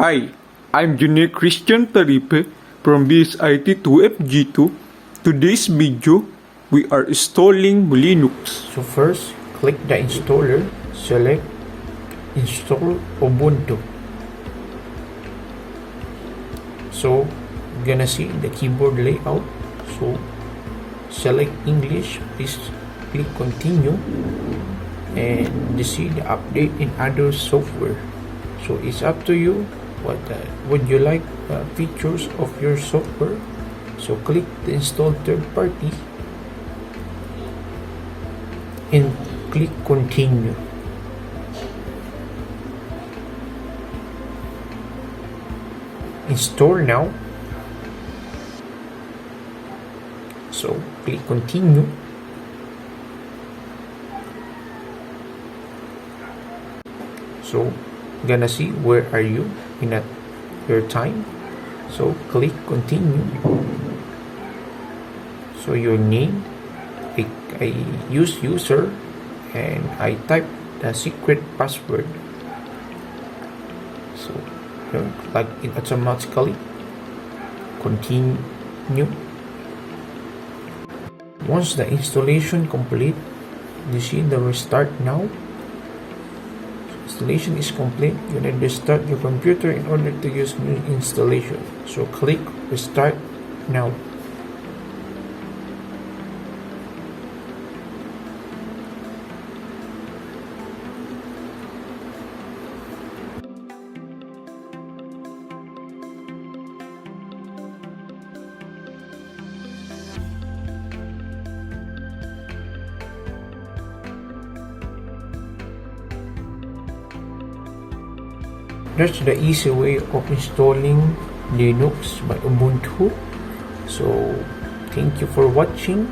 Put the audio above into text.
Hi, I'm Junior Christian Taripe from BSIT2FG2. Today's video, we are installing Linux. So first, click the installer, select install Ubuntu. So you're gonna see the keyboard layout. So select English, please click continue, and you see the update in other software. So it's up to you what would you like features of your software. So click the install third party and click continue. Install now. So click continue. So gonna see where are you in your time. So click continue. So your name, I use user and I type the secret password. So plug it automatically. Continue. Once the installation complete, you see the restart now. Installation is complete. You need to restart your computer in order to use new installation. So click restart now. That's the easy way of installing Linux by Ubuntu. So thank you for watching.